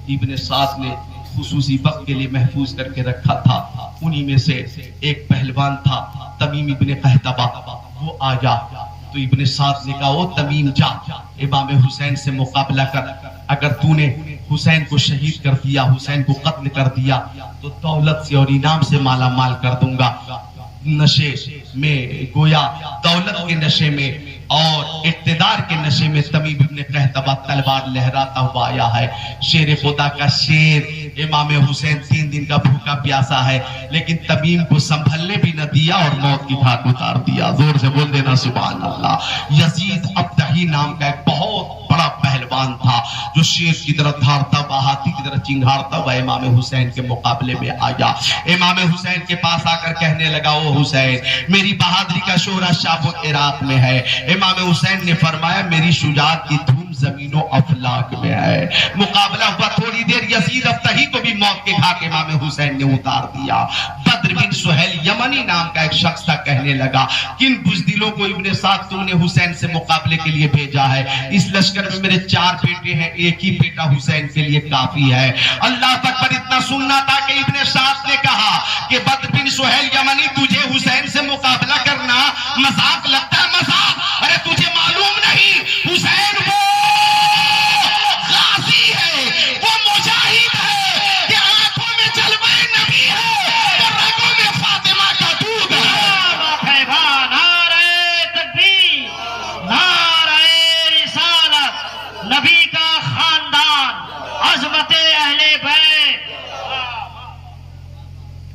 ابن سعد نے خصوصی وقت کے لیے محفوظ کر کے رکھا تھا. انہی میں سے ایک پہلوان تھا تمیم ابن قحطبہ. وہ آیا تو ابن سعد نے کہا او تمیم جا امام حسین سے مقابلہ کر, اگر تو نے حسین کو شہید کر دیا, حسین کو قتل کر دیا تو دولت سے اور انعام سے مالا مال کر دوں گا. نشے میں گویا دولت کے نشے میں اور اقتدار کے نشے میں تمیم ابن قحطبہ تلوار لہراتا ہوا آیا ہے. شیر خدا کا شیر امام حسین 3 دن کا بھوکا پیاسا ہے, لیکن تمیم کو سنبھلنے بھی نہ دیا اور موت کی گھاٹ اتار دیا. زور سے بول دینا سبحان اللہ. یزید ابتہی نام کا ایک بہت بڑا پہلوان تھا جو شیر کی طرح دھارتا ہوا, ہاتھی کی طرح چنگھاڑتا ہوا امام حسین کے مقابلے میں آیا. امام حسین کے پاس آ کر کہنے لگا او حسین, میری بہادری کا شورا شام و عراق میں ہے. امام حسین نے فرمایا میری شجاعت کی دھوم زمین و افلاک میں ہے. مقابلہ ہوا تھوڑی دیر, یزید ابتہی کو بھی موت کے گھاٹ امام حسین نے اتار دیا. بدر بن سہیل یمنی نام کا ایک شخص تھا, کہنے لگا کن بزدلوں کو ابن سعد تم نے حسین سے مقابلے کے لیے بھیجا ہے؟ اس لشکر میں میرے 4 بیٹے ہیں, ایک ہی بیٹا حسین کے لیے کافی ہے. اللہ اکبر. اتنا سننا تھا کہ ابن سعد نے کہا کہ بدر بن سہیل یمنی تجھے حسین سے مقابلہ کرنا مذاق لگتا ہے؟ مذاق؟ ارے تجھے معلوم نہیں حسین وہ غازی ہے, وہ مجاہد ہے کہ آنکھوں میں جلوہ نبی ہے اور رگوں میں فاطمہ کا دودھ ہے. نعرہ تکبیر, نعرہ رسالت, نبی کا خاندان, عظمت اہل بیت.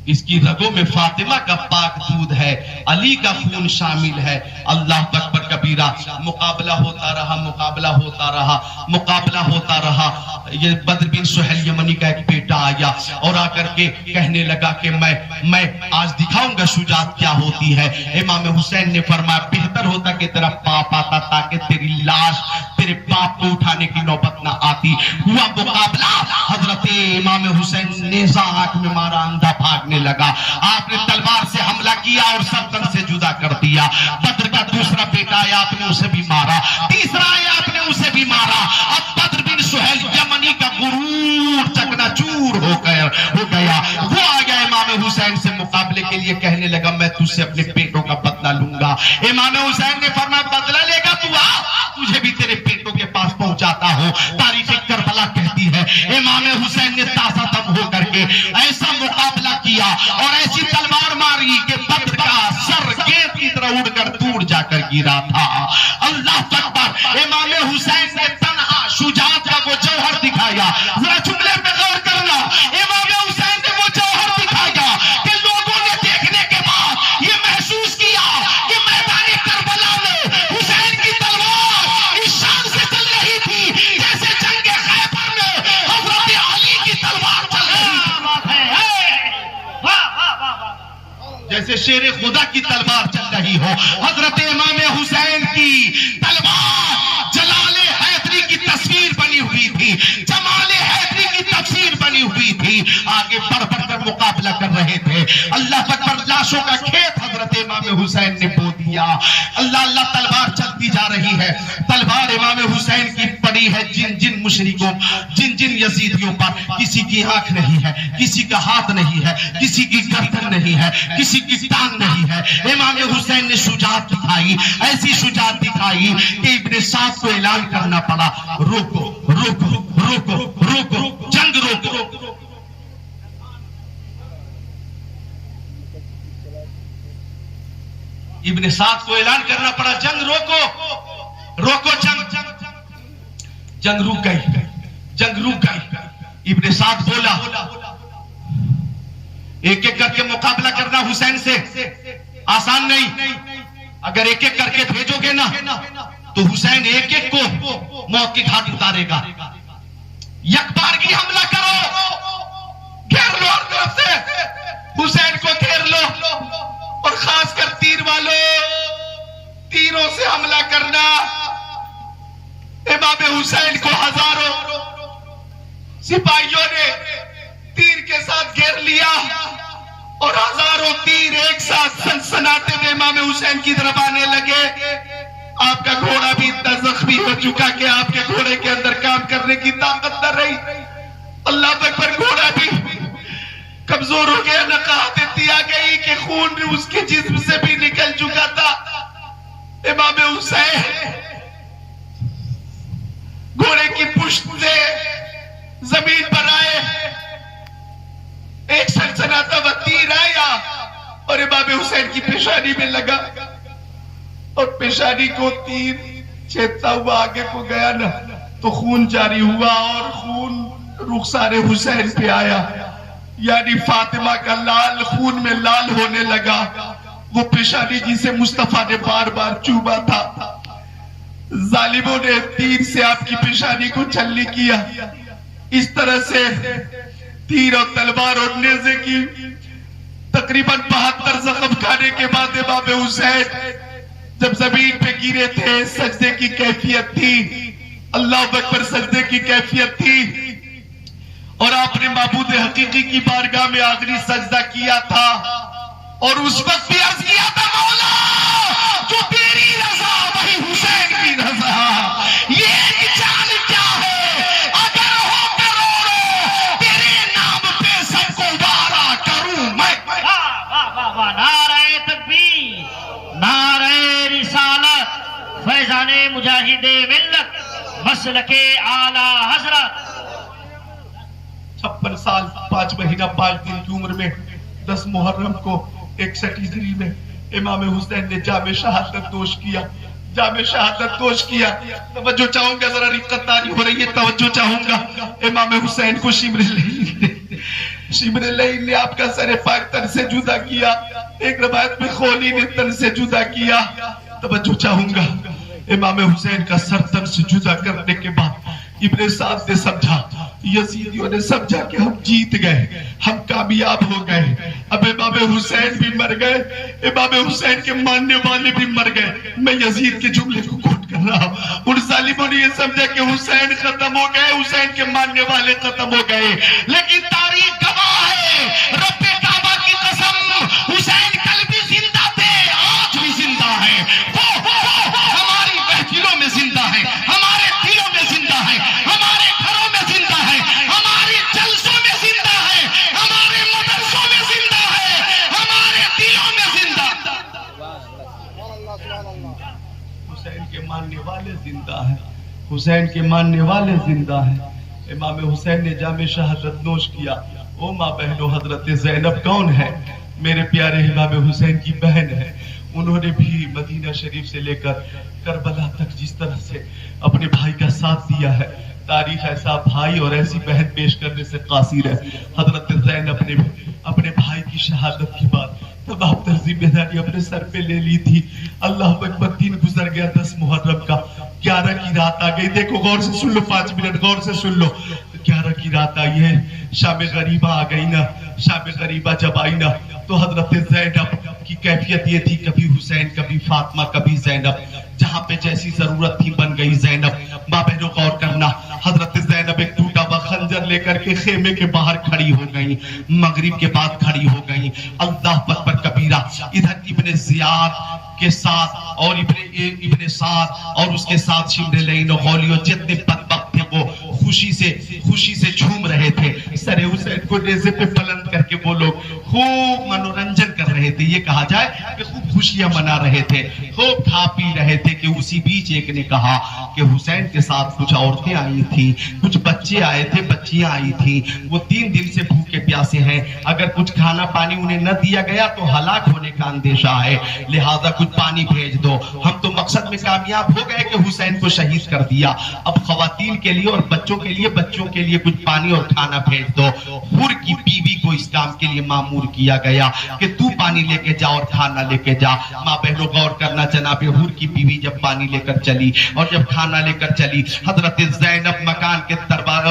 اس کی رگوں میں فاطمہ کا پاک دودھ ہے, علی کا خون شامل ہے. اللہ اکبر کبیرہ. مقابلہ ہوتا رہا, مقابلہ ہوتا رہا, مقابلہ ہوتا رہا. یہ بدر بن سہیل یمنی کا ایک بیٹا آیا اور آ کر کے کہنے لگا کہ میں آج دکھاؤں گا شجاعت کیا ہوتی ہے. امام حسین نے فرمایا بہتر ہوتا کہ تیرا باپ آتا تاکہ تیری لاش تیرے باپ کو اٹھانے کی نوبت نہ آتی. ہوا مقابلہ, حضرت امام حسین نیزہ آنکھ میں مارا, اندھا بھاگنے لگا. آپ نے تلوار سے حملہ کیا اور سردن سے جدا کر دیا. بدر کا دوسرا بیٹا آیا, آپ نے اسے بھی مارا. تیسرا آیا, آپ نے اسے بھی مارا. اب بدر بن سہیل یمنی کا غرور چکنا چور ہو گیا. وہ آ گیا امام حسین سے مقابلے کے لیے, کہنے لگا میں تجھ سے اپنے بیٹوں کا بدلہ لوں گا. امام حسین نے فرمایا بدلہ لے گا تو آ, تجھے بھی تیرے بیٹوں کے پاس پہنچاتا ہوں. تاریخ کربلا کہتی ہے امام حسین نے تازہ دم ہو کر کے ایسا مقابلہ کیا اور ایسی تلوار ماری کہ بدر کا سر گیند کی طرح اڑ کر دور جا کر گرا تھا. اللہ اکبر. امام حسین نے تنہا شجاعت کا وہ جوہر دکھایا. ذرا جملے پہ غور کرنا. امام حسین نے وہ جوہر دکھایا کہ لوگوں نے دیکھنے کے بعد یہ محسوس کیا کہ میدان کربلا میں حسین کی تلوار اس شان سے چل رہی تھی جیسے جنگ خیبر میں حضرت علی کی تلوار چل رہی تھی, جیسے شیر خدا کی تلوار چل رہی ہو. حضرت امام حسین کی تلوار جلال حیدری کی تصویر بنی ہوئی تھی, جمال حیدری کی تفسیر بنی ہوئی تھی. آگے بڑھ بڑھ کر مقابلہ مقابلہ کر رہے تھے. اللہ اکبر. لاشوں کا کھیت حضرت امام حسین نے بو دیا. اللہ اللہ تلوار چلتی جا رہی ہے. تلوار امام حسین کی پڑی ہے جن جن مشرکوں, جن جن یزیدیوں پر. کسی کی آنکھ نہیں ہے, کسی کا ہاتھ نہیں ہے, کسی کی گردن نہیں ہے, کسی کی ٹانگ نہیں ہے. امام حسین نے شجاعت دکھائی, ایسی شجاعت دکھائی کہ ابن سعد کو اعلان کرنا پڑا, روکو روکو روکو روکو, جنگ روکو. ابن سعد کو اعلان کرنا پڑا, جنگ روکو روکو, جنگ. جنگ رک گئی, جنگ رک گئی. ابن سعد بولا, ایک ایک کر کے مقابلہ کرنا حسین سے آسان نہیں. اگر ایک ایک کر کے بھیجو گے نا تو حسین ایک ایک کو موت کی گھاٹ اتارے گا. یک بارگی حملہ کرو, گھیر لو ہر طرف سے, حسین کو گھیر لو, اور خاص کر تیر والوں, تیروں سے حملہ کرنا. امام حسین کو ہزاروں سپاہیوں نے تیر کے ساتھ گھیر لیا, اور ہزاروں تیر ایک ساتھ سنسناتے ہوئے امام حسین کی طرف آنے لگے. آپ کا گھوڑا بھی اتنا زخمی ہو چکا کہ آپ کے گھوڑے کے اندر کام کرنے کی طاقت نہ رہی. اللہ اکبر. گھوڑا بھی کمزور ہو گیا, نقاہت اتنی آ گئی کہ خون اس کے جسم سے بھی نکل چکا تھا. امام حسین گھوڑے کی پشت سے زمین پر آئے, ایک سنسناتا ہوا تیر آیا اور امام حسین کی پیشانی میں لگا, اور پیشانی کو تیر چھیدتا ہوا آگے کو گیا نا تو خون جاری ہوا, اور خون رخسار حسین پہ آیا. یعنی فاطمہ کا لال خون میں لال ہونے لگا. وہ پیشانی جسے مصطفیٰ نے بار بار چوما تھا, ظالموں نے تیر سے آپ کی پیشانی کو چھلنی کیا. اس طرح سے تیر اور تلوار اور نیزے کی تقریباً 72 زخم کھانے کے بعد امام حسین جب زمین پہ گرے تھے, سجدے کی کیفیت تھی. اللہ اکبر. سجدے کی کیفیت تھی, اور آپ نے معبود حقیقی کی بارگاہ میں آخری سجدہ کیا تھا, اور اس وقت بھی عرض کیا تھا, مولا جو تیری رضا وہی حسین کی رضا. یہ ایک جان کیا ہے اگر ہو کروڑوں, تیرے نام پہ سب کو وارا کروں میں. نعرہ تکبیر, نعرہ رسالت, فیضان مجاہد ملت, مسلک اعلی حضرت. 56 سال 5 مہینہ 5 دن کی عمر میں 10 محرم کو 61 ہجری میں امام حسین نے جام شہادت نوش کیا. جام شہادت نوش کیا. توجہ چاہوں گا, ذرا رقت داری ہو رہی ہے, توجہ چاہوں گا. امام حسین کو شمر لیل نے آپ کا سر پاک تن سے جدا کیا. ایک روایت میں خولی نے تن سے جدا کیا. توجہ چاہوں گا. امام حسین کا سر تن سے جدا کرنے کے بعد ابن سعد نے سمجھا, یزیدیوں نے سمجھا کہ ہم جیت گئے, ہم کامیاب ہو گئے. اب امام حسین بھی مر گئے, امام حسین کے ماننے والے بھی مر گئے. میں یزید کے جملے کو کوٹ کر رہا ہوں. ان ظالموں نے یہ سمجھا کہ حسین ختم ہو گئے, حسین کے ماننے والے ختم ہو گئے. لیکن تاریخ گواہ ہے, رب کعبہ کی قسم, حسین کل بھی زندہ تھے, آج بھی زندہ ہے. ہماری محفلوں میں زندہ ہے, ہمارے دلوں میں زندہ ہے, ہمارے گھروں میں زندہ ہے, ہمارے جلسوں میں زندہ ہے, ہمارے مدرسوں میں زندہ ہے, ہمارے دلوں میں زندہ. حسین کے ماننے والے زندہ ہیں, حسین کے ماننے والے زندہ ہیں. امام حسین نے جام شہادت نوش کیا. او ماں بہنوں, حضرت زینب کون ہے؟ میرے پیارے امام حسین کی بہن ہے. انہوں نے بھی مدینہ شریف سے لے کر کربلا تک جس طرح سے اپنے بھائی کا ساتھ دیا ہے, تاریخ ایسا بھائی اور ایسی بہن پیش کرنے سے قاصر ہے. حضرت زینب نے اپنے بھائی کی شہادت کے بعد تمام تر ذمہ داری اپنے سر پہ لے لی تھی. اللہ اکبر. دن گزر گیا 10 محرم کا, 11 کی رات آ گئی. دیکھو غور سے سن لو, 5 منٹ غور سے سن لو. 11 کی رات آئی ہے, شام غریبہ آ گئی نا. شام غریبہ جب آئی نا تو حضرت زینب کی کیفیت یہ تھی, کبھی حسین, کبھی فاطمہ, کبھی زینب. جہاں پہ جیسی ضرورت تھی بن گئی زینب. ماں بہنوں غور کرنا, حضرت زینب ایک ٹوٹا ہوا خنجر لے کر کے خیمے کے باہر کھڑی ہو گئی، مغرب کے بعد کھڑی ہو گئی، اللہ اکبر کبیرہ۔ ادھر ابن زیاد کے ساتھ اور ابن سعد اور اس کے ساتھ شمر لعین و غولی اور جتنے بدبخت تھے وہ خوشی سے جھوم رہے تھے، سر حسین کو نیزے پہ بلند کر کے وہ لوگ خوب منورنجن کر رہے تھے، یہ کہا جائے کہ خوب خوشیاں منا رہے تھے، خوب کھا پی رہے تھے کہ اسی بیچ ایک نے کہا کہ حسین کے ساتھ کچھ عورتیں آئی تھیں، کچھ بچے آئے تھے، بچیاں آئی تھیں، وہ 3 دن سے بھوکے پیاسے ہیں، اگر کچھ کھانا پانی انہیں نہ دیا گیا تو ہلاک ہونے کا اندیشہ ہے، لہذا کچھ پانی بھیج دو۔ ہم تو مقصد میں کامیاب ہو گئے کہ حسین کو شہید کر دیا، اب خواتین کے لیے اور بچوں کے لیے کچھ پانی اور کھانا بھیج دو۔ حر کی بیوی کو اس کام کے لیے مامور کیا گیا کہ تو پانی لے کے جا اور کھانا لے کے جا۔ ماں بہنوں غور کرنا، جناب حر کی بیوی جب پانی لے کر چلی اور جب کھانا لے کر چلی، حضرت زینب مکان کے دربار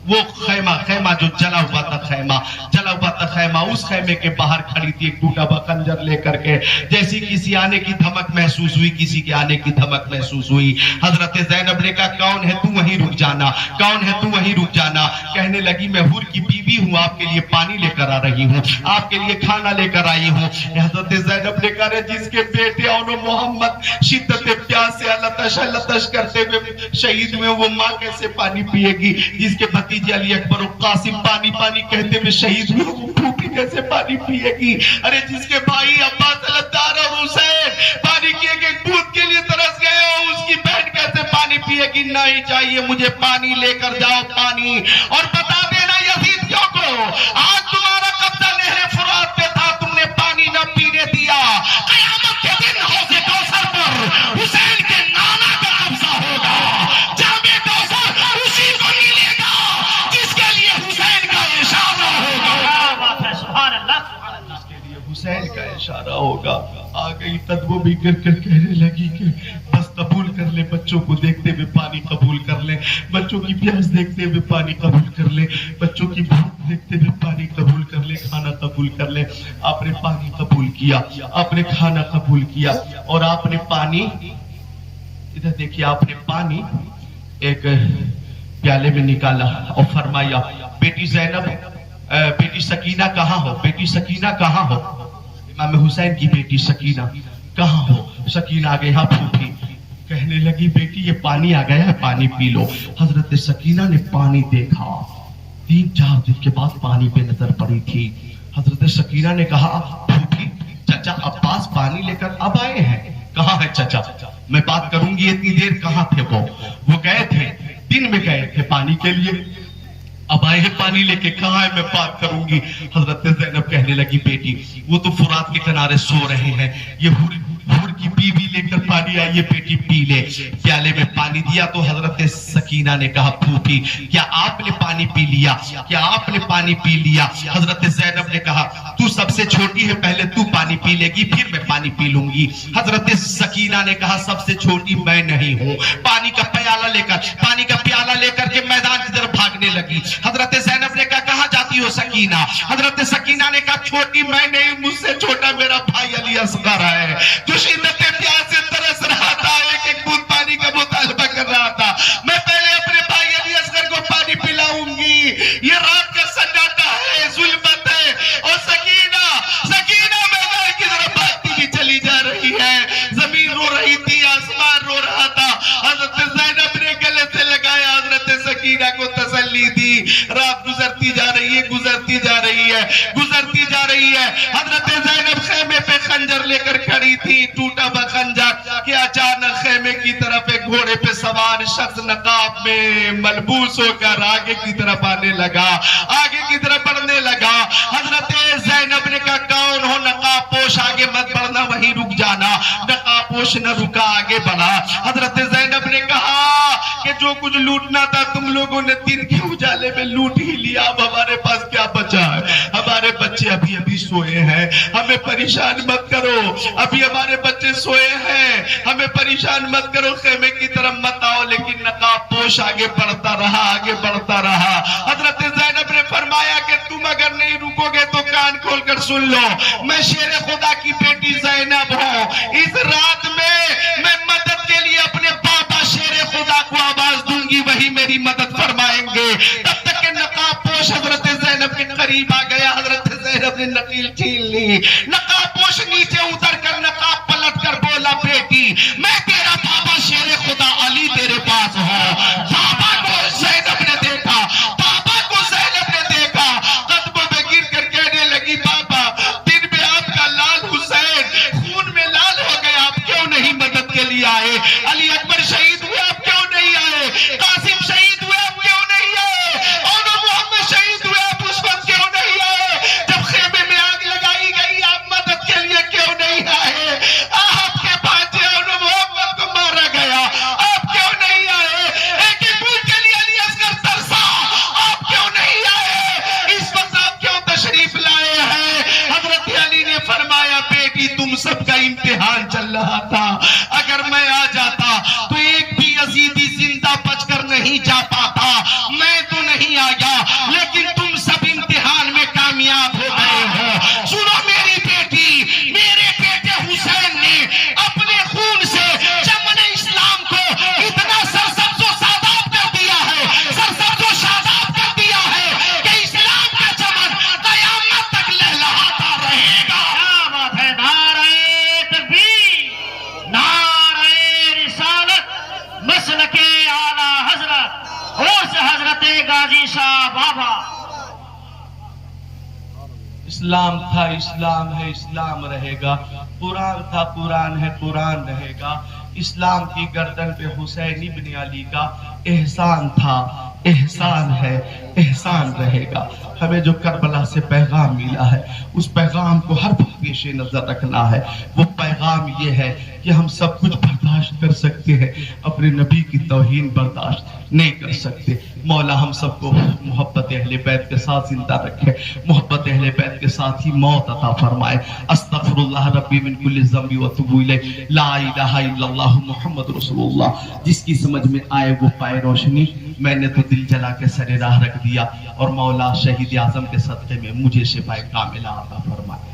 وہ خیمہ جو جلا ہوا تھا خیمہ اس خیمے کے باہر کھڑی تھی، ایک ٹوٹا ہوا خنجر لے کر کے، جیسی کسی آنے کی دھمک محسوس ہوئی، کسی کے آنے کی دھمک محسوس ہوئی، حضرت زینب نے کہا کون ہے تو وہیں رک جانا، کون ہے تو وہیں رک جانا۔ کہنے لگی میں حر کی بیوی ہوں، آپ کے لیے پانی لے کر آ رہی ہوں، آپ کے لیے کھانا لے کر آئی ہوں۔ حضرت زینب نے کہا جس کے بیٹے اور محمد شدت پیاس سے لتش کرتے ہوئے شہید ہوئے، وہ ماں کیسے پانی پیے گی؟ جس کے بھتیجے علی اکبر و قاسم پانی کہتے ہوئے شہید ہوئے، وہ بھوکی کیسے پانی پیے گی؟ ارے جس کے بھائی عباس الدار اور حسین پانی کی ایک بوند کے لیے ترس گئے ہو، اس کی بہن کیسے پانی پیے گی؟ نہیں چاہیے مجھے پانی لے کر جاؤ، پانی، اور بتا دینا یزیدیوں کو آج تمہارا قبضہ نہر فرات پہ تھا، تم نے پانی نہ پینے دیا، قیامت کے دن حوض کوثر پر حسین کے نانا کا قبضہ ہوگا، جامع کوثر اسی کو ملے گا جس کے لیے حسین کا اشارہ ہوگا، کیا بات ہے، سبحان اللہ، جس کے لیے حسین کا اشارہ ہوگا۔ آ گئی تدبو بھی گر کر کہنے لگی کہ بس قبول کر لے، بچوں کو دیکھتے ہوئے پانی قبول کر لیں، بچوں کی پیاس دیکھتے ہوئے پانی قبول کر لیں، بچوں کی بھوک دیکھتے ہوئے پانی قبول کر لیں، کھانا قبول کر لیں۔ آپ نے پانی قبول کیا، آپ نے کھانا قبول کیا، اور آپ نے پانی، ادھر دیکھیے، آپ نے پانی ایک پیالے میں نکالا اور فرمایا بیٹی زینب، بیٹی سکینہ کہاں ہو؟ بیٹی سکینہ کہاں ہو؟ امام حسین کی بیٹی سکینہ کہاں ہو؟ سکینہ آ گئی، ہاں پھوپھی، کہنے لگی بیٹی یہ پانی آ گیا ہے، پانی پی لو۔ حضرت سکینہ نے پانی دیکھا، 3-4 دن کے بعد پانی پہ نظر پڑی تھی۔ حضرت سکینہ نے کہا پھوپھی، چچا عباس پانی لے کر اب آئے ہیں، کہاں ہے چچا؟ میں بات کروں گی، اتنی دیر کہاں تھے وہ گئے تھے، دن میں گئے تھے پانی کے لیے، اب آئے ہیں پانی لے کے، کہاں ہے میں بات کروں گی۔ حضرت زینب کہنے لگی بیٹی وہ تو فرات کے کنارے سو رہے ہیں، یہ حور کی بیوی لے کر پانی آئی ہے، بیٹی پی لے۔ پیالے میں پانی دیا تو حضرت سکینہ نے کہا پھوپھی کیا آپ نے پانی پی لیا؟ کیا آپ نے پانی پی لیا؟ حضرت زینب نے کہا تو سب سے چھوٹی ہے، پہلے تو پانی پی لے گی پھر میں پانی پی لوں گی۔ حضرت سکینہ نے کہا سب سے چھوٹی میں نہیں ہوں۔ پانی کا پیالہ لے کر کے میدان کی طرف بھاگنے لگی۔ حضرت زینب نے کہا کہاں جاتی ہو سکینہ؟ حضرت سکینہ نے کہا چھوٹی میں نہیں، مجھ سے چھوٹا میرا بھائی علی اصغر ہے جو شدت پیاس سے ترس رہا تھا، ایک بوند پانی کا مطالبہ کر رہا تھا، میں پہلے اپنے بھائی علی اصغر کو پانی پلاؤں گی۔ یہ رات کا سناٹا ہے، ظلمت ہے، اور سکینہ میدان کی طرف بھاگتی ہوئی چلی جا رہی ہے، زمین رو رہی تھی، آسمان رو رہا تھا۔ حضرت زینب نے گلے سے لگایا، حضرت سکینہ کو تسلی دی۔ رات گزرتی جا رہی ہے، حضرت زینب خیمے پہ خنجر لے کر کھڑی تھی، ٹوٹا ہوا خنجر، کہ اچانک خیمے کی طرف ایک گھوڑے پہ سوار شخص نقاب میں ملبوس ہو کر آگے کی طرف آنے لگا، آگے کی طرف بڑھنے لگا۔ حضرت زینب نے کہا کون ہو؟ نقاب پوش، آگے مت بڑھنا، وہیں رک جانا۔ نقاب پوش نہ رکا، آگے بڑھا۔ حضرت زینب نے کہا کہ جو کچھ لوٹنا تھا تم لوگوں نے دن کے اجالے میں لوٹ ہی لیا، اب ہمارے پاس کیا بچا ہے؟ ہمارے بچے ابھی سوئے ہیں، ہمیں پریشان مت کرو، ابھی ہمارے بچے سوئے ہیں، ہمیں پریشان مت کرو، خیمے کی طرف مت آؤ۔ لیکن نقاب پوش آگے بڑھتا رہا۔ حضرت زینب نے فرمایا کہ تم اگر نہیں رکو گے تو کان کھول کر سن لو، میں شیر خدا کی بیٹی زینب ہوں، اس رات میں مدد کے لیے اپنے بابا شیر خدا کو آواز دوں گی، وہی میری مدد فرمائیں گے۔ تب تک کہ قریب آ گیا، حضرت زینب نے نقیل چھین لی، نقاب پوش نیچے اتر کر نقاب پلٹ کر بولا بیٹی میں تیرا بابا شیر خدا علی تیرے پاس ہوں۔ بابا کو زینب نے دیکھا، بابا کو زینب نے دیکھا، قدموں میں گر کر کہنے لگی بابا دن میں آپ کا لال حسین خون میں لال ہو گیا، آپ کیوں نہیں مدد کے لیے آئے؟ علی اکبر شہید ہوئے آپ کیوں نہیں آئے؟ قاسم شہید ہوئے آپ کیوں نہیں آئے؟ اور محمد شہید ہوئے آپ اس وقت کیوں نہیں آئے؟ جب خیمے میں آگ لگائی گئی آپ مدد کے لیے کیوں نہیں آئے؟ آپ کے بھانجے اور محمد کو مارا گیا آپ کیوں نہیں آئے؟ ایک ایک پھول کے لیے علی اصغر ترسا آپ کیوں نہیں آئے؟ اس وقت آپ کیوں تشریف لائے ہیں؟ حضرت علی نے فرمایا بیٹی تم سب کا امتحان چل رہا تھا، اگر میں آ جاتا تو ایک بھی یزیدی زندہ بچ کر نہیں جا پاتا، میں تو نہیں آیا لیکن تم سب امتحان میں کامیاب ہو گئے ہو۔ سنو میری بیٹی، میرے بیٹے حسین نے اپنے خون سے چمن اسلام کو اتنا سرسبز و شاداب کر دیا ہے، سرسبز و شاداب کر دیا ہے کہ اسلام کا چمن قیامت تک لہلہاتا رہے گا۔ کیا بات ہے! نعرہ تکبیر، نعرہ رسالت، مسلک اعلیٰ حضرت اور سے حضرت غازی شاہ بابا۔ اسلام تھا اسلام ہے اسلام رہے گا، قرآن تھا قرآن ہے قرآن رہے گا، اسلام کی گردن پہ حسین ابن علی کا احسان تھا احسان ہے احسان رہے گا۔ ہمیں جو کربلا سے پیغام ملا ہے اس پیغام کو ہر وقت پیش نظر رکھنا ہے۔ وہ پیغام یہ ہے کہ ہم سب کچھ برداشت کر سکتے ہیں، اپنے نبی کی توہین برداشت نہیں کر سکتے۔ مولا ہم سب کو محبت اہل بیت کے ساتھ زندہ رکھے، محبت اہل بیت کے ساتھ ہی موت عطا فرمائے۔ استغفر اللہ ربی من کل ذنب واتوب الیہ، لا الہ الا اللہ محمد رسول اللہ۔ جس کی سمجھ میں آئے وہ پائے روشنی، میں نے تو دل جلا کے سر راہ رکھ دیا، اور مولا شہید اعظم کے صدقے میں مجھے شفائے کاملہ عطا فرمائے۔